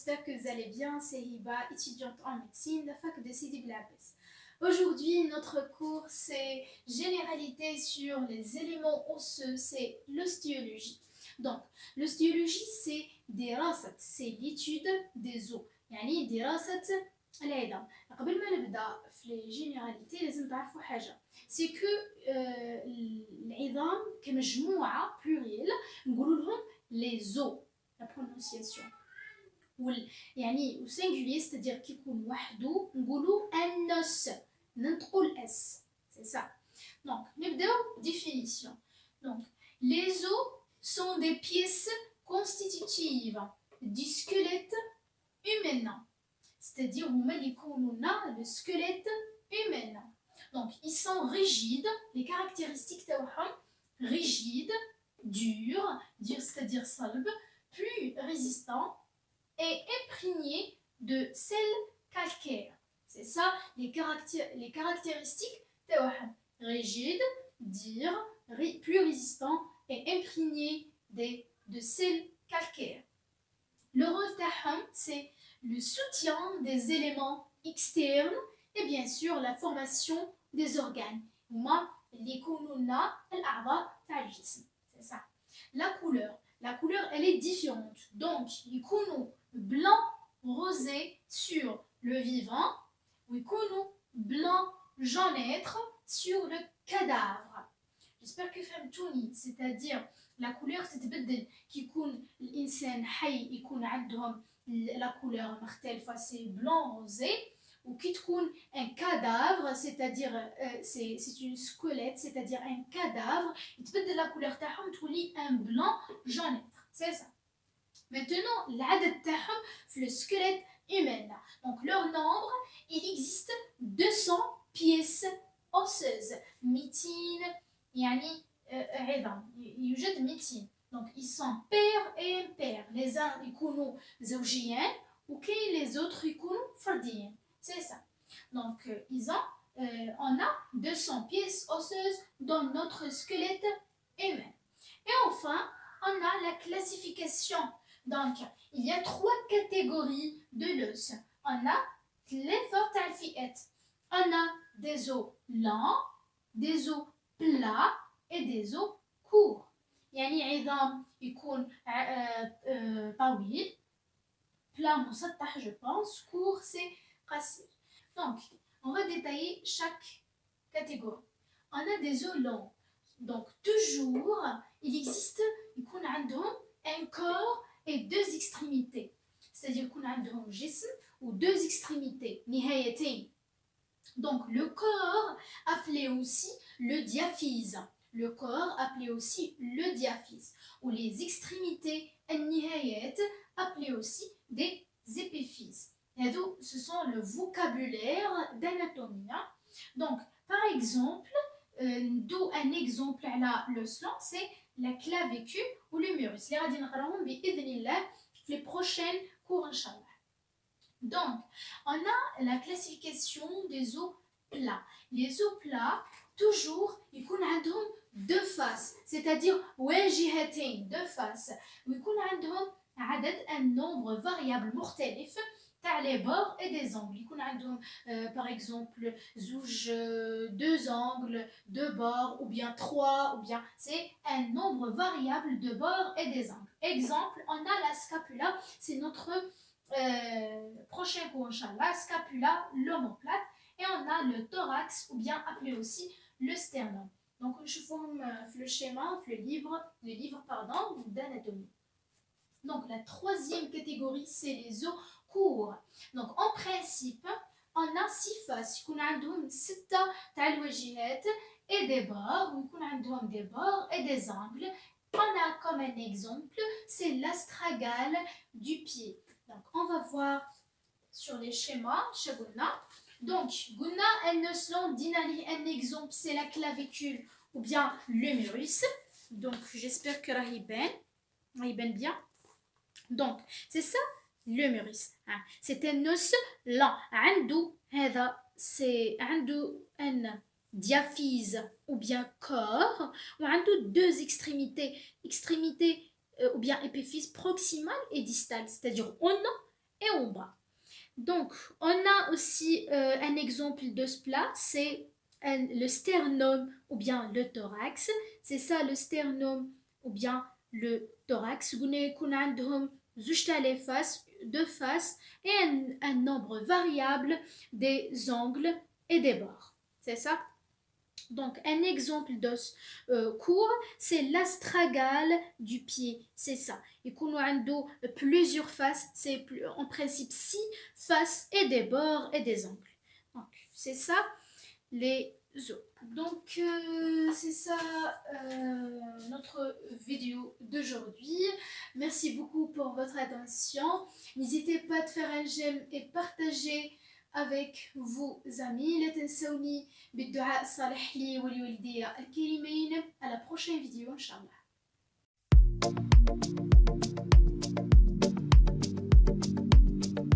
j'espère que vous allez bien. C'est Hiba, étudiante en médecine de la fac de Sidi Blabès. Aujourd'hui, notre cours, c'est généralité sur les éléments osseux, c'est l'ostéologie. Donc, l'ostéologie, c'est دراسة, c'est l'étude des os. يعني دراسة العظام. قبل ما نبدأ في les généralités لازم تعرفوا حاجة. C'est que العظام كمجموعة pluriel نقولوا لهم les os. La prononciation. يعني au singulier, c'est-à-dire qu'il يكون وحده نقولوا un os. ننطقوا الاس. C'est ça. Donc, نبداو définition. Donc, les os sont des pièces constitutives du squelette humain. C'est-à-dire هما اللي يكونوا لنا le squelette humain. Donc, ils sont rigides, les caractéristiques تاعهم rigide, dur, c'est-à-dire صلب, plus résistant et imprégné de sel calcaire. C'est ça les caractéristiques تاعهم rigide, dur, plus résistant et imprégné de sel calcaire. Le rôle تاعهم c'est le soutien des éléments externes et bien sûr la formation des organes. هما اللي يكونوا لنا الأعضاء تاع الجسم. C'est ça. La couleur elle est différente. Donc يكونوا blanc rosé sur le vivant ou يكونوا blanc jaunâtre sur le cadavre. J'espère que فهمتوني. C'est-à-dire la couleur تتبدل كي يكون الإنسان حي يكون عندهم la couleur مختلفة c'est blanc rosé ou qui تكون un cadavre c'est-à-dire c'est une squelette c'est-à-dire un cadavre يتبدل la couleur تاعهم تولي un blanc jaunâtre. C'est ça. Maintenant العدد تاعهم في le squelette humain. Donc leur nombre, il existe 200 pièces osseuses. 200 يعني عظام يوجد 200. Donc ils sont pairs et impairs. Les uns يكونوا زوجيين وكاين les autres يكونوا فرديين. C'est ça. Donc on a 200 pièces osseuses dans notre squelette humain. Et enfin, on a la classification. Donc, il y a 3 catégories de l'os. On a les fortes alphiètes. On a des os lents, des os plats et des os courts. يعني عظام يكون طويل plat مسطح je pense court c'est قصير. Donc on va détailler chaque catégorie. On a des os longs. Donc toujours il existe يكون عندهم un corps et 2 extrémités. C'est-à-dire يكون عندهم جسم ou 2 extrémités نهايتين. Donc le corps appelé aussi le diaphyse. Le corps appelé aussi le diaphyse. Ou les extrémités النهايات appelées aussi des épiphyses. Et donc, ce sont le vocabulaire d'anatomie. Donc, par exemple, d'où un exemple à l'os long, c'est la clavicule ou l'humérus. Les غادي نقراهم بإذن الله في les prochaines cours inchallah. Donc, on a la classification des os plats. Les os plats, toujours, يكون عندهم 2 faces, c'est-à-dire واجهتين 2 faces. ويكون عندهم عدد un nombre variable مختلف تاع les bords et des angles. يكون عندهم par exemple زوج 2 angles, 2 bords ou bien 3 ou bien c'est un nombre variable de bords et des angles. Exemple, on a la scapula, c'est notre prochain cours inchallah, scapula, l'omoplate, et on a le thorax ou bien appelé aussi le sternum. Donc je forme le schéma, le livre d'anatomie. Donc la 3e catégorie c'est les os courts. Donc en principe on a 6 faces. يكون عندهم 6 تاع الواجهات et des bords ويكون عندهم des bords et des angles. On a comme un exemple, c'est l'astragale du pied. Donc on va voir sur les schémas شقلنا. Donc قلنا un os long دينا un exemple c'est la clavicule ou bien l'humérus. Donc j'espère que راهي bien. Donc c'est ça l'humérus. C'est un os lent. عنده هذا c'est عنده un diaphyse ou bien corps ou عنده 2 extrémités ou bien épiphyse proximale et distale. C'est-à-dire on a et en bas. Donc, on a aussi un exemple de ce plat, c'est le sternum ou bien le thorax. C'est ça le sternum ou bien le thorax. On a deux faces et un nombre variable des angles et des bords. C'est ça. Donc, un exemple d'os court, c'est l'astragale du pied. C'est ça. Et qu'on a plusieurs faces, c'est en principe 6 faces et des bords et des angles. Donc, c'est ça les os. Donc, c'est ça notre vidéo d'aujourd'hui. Merci beaucoup pour votre attention. N'hésitez pas à faire un j'aime et partager avec vos amis. لا تنسوني بالدعاء الصالح لي ولوالدي الكريمين. À la prochaine vidéo إن شاء الله.